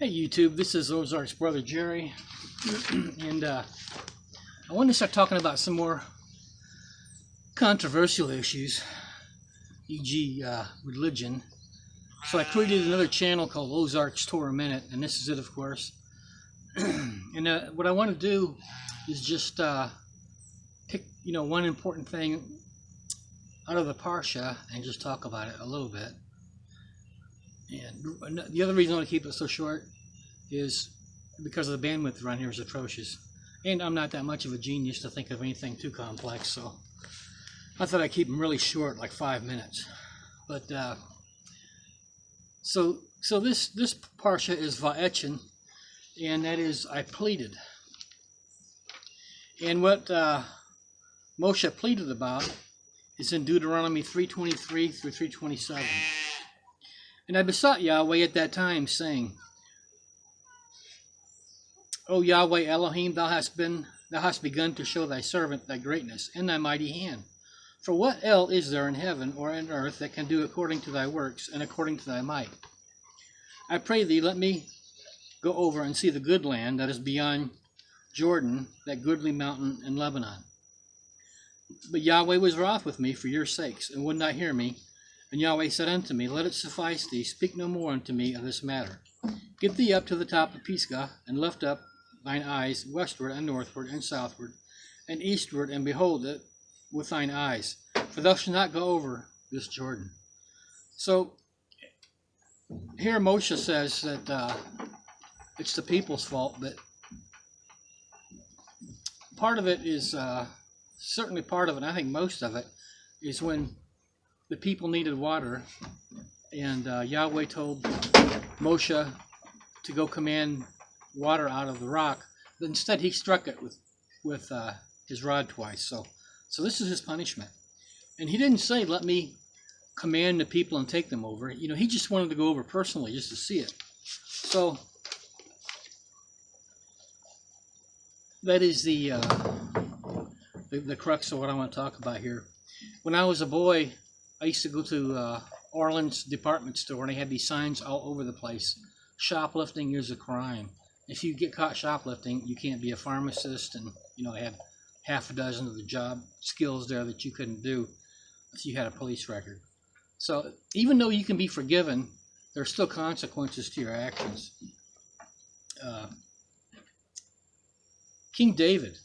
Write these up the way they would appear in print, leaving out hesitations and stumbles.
Hey YouTube, this is Ozark's brother Jerry, and I wanted to start talking about some more controversial issues, e.g. Religion. So I created another channel called Ozark's Torah Minute, and this is it, of course. And what I want to do is just pick, one important thing out of the Parsha and just talk about it a little bit. And the other reason I want to keep it so short is because of the bandwidth around here is atrocious. And I'm not that much of a genius to think of anything too complex, so I thought I'd keep them really short, like 5 minutes. But so this Parsha is Va'etchin, and that is I pleaded. And what Moshe pleaded about is in Deuteronomy 3:23 through 3:27. And I besought Yahweh at that time, saying, O Yahweh Elohim, thou hast begun to show thy servant thy greatness and thy mighty hand. For what else is there in heaven or in earth that can do according to thy works and according to thy might? I pray thee, let me go over and see the good land that is beyond Jordan, that goodly mountain in Lebanon. But Yahweh was wroth with me for your sakes, and would not hear me. And Yahweh said unto me, Let it suffice thee, speak no more unto me of this matter. Get thee up to the top of Pisgah, and lift up thine eyes westward and northward and southward and eastward, and behold it with thine eyes, for thou shalt not go over this Jordan. So here Moshe says that it's the people's fault, but part of it is, certainly part of it, and I think most of it, is when the people needed water, and Yahweh told Moshe to go command water out of the rock, but instead he struck it with his rod twice. So this is his punishment. And he didn't say, let me command the people and take them over. He just wanted to go over personally just to see it. So that is the crux of what I want to talk about here. When I was a boy, I used to go to Orland's department store, and they had these signs all over the place. Shoplifting is a crime. If you get caught shoplifting, you can't be a pharmacist, and they had half a dozen of the job skills there that you couldn't do if you had a police record. So even though you can be forgiven, there are still consequences to your actions. King David,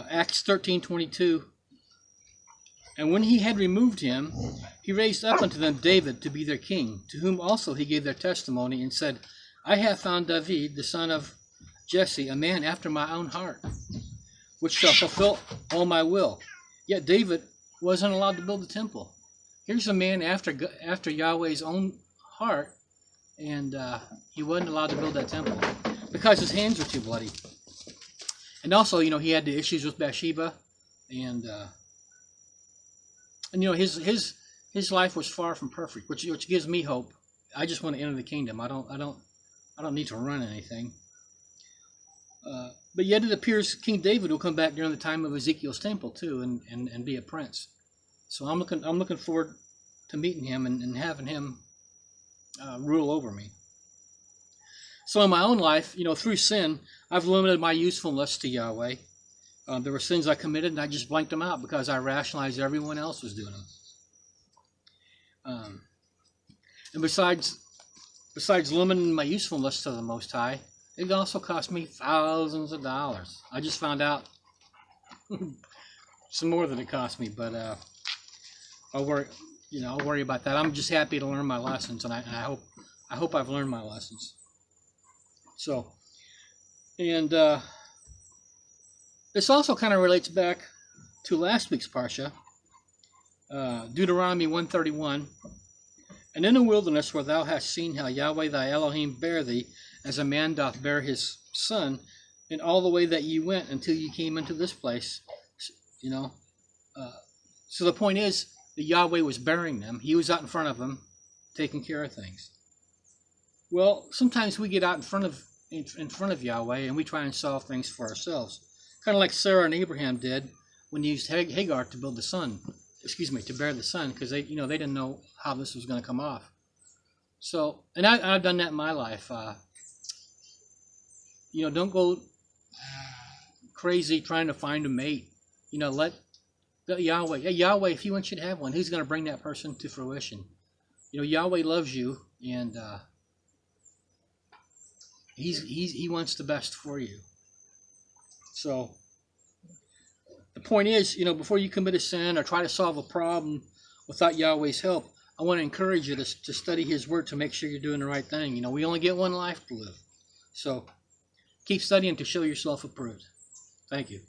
Acts 13:22. And when he had removed him, he raised up unto them David to be their king, to whom also he gave their testimony, and said, I have found David, the son of Jesse, a man after my own heart, which shall fulfill all my will. Yet David wasn't allowed to build the temple. Here's a man after Yahweh's own heart, and he wasn't allowed to build that temple because his hands were too bloody. And also, he had the issues with Bathsheba, and his life was far from perfect, which gives me hope. I just want to enter the kingdom. I don't need to run anything. But yet it appears King David will come back during the time of Ezekiel's temple too, and be a prince. So I'm looking forward to meeting him and having him rule over me. So in my own life, through sin, I've limited my usefulness to Yahweh. There were sins I committed, and I just blanked them out because I rationalized everyone else was doing them. And besides limiting my usefulness to the Most High, it also cost me thousands of dollars. I just found out some more than it cost me, but I'll worry about that. I'm just happy to learn my lessons, and I hope I've learned my lessons. So, and this also kind of relates back to last week's Parsha, Deuteronomy 1:31. And in the wilderness where thou hast seen how Yahweh thy Elohim bare thee, as a man doth bear his son, in all the way that ye went until ye came into this place. So the point is that Yahweh was bearing them. He was out in front of them, taking care of things. Well, sometimes we get out in front of Yahweh, and we try and solve things for ourselves. Kind of like Sarah and Abraham did when they used Hagar to build the son. To bear the son, because they didn't know how this was going to come off. So, and I've done that in my life. Don't go crazy trying to find a mate. Let Yahweh, yeah, Yahweh, if He wants you to have one, He's going to bring that person to fruition. Yahweh loves you, and He wants the best for you. So the point is, before you commit a sin or try to solve a problem without Yahweh's help, I want to encourage you to study His Word to make sure you're doing the right thing. We only get one life to live. So keep studying to show yourself approved. Thank you.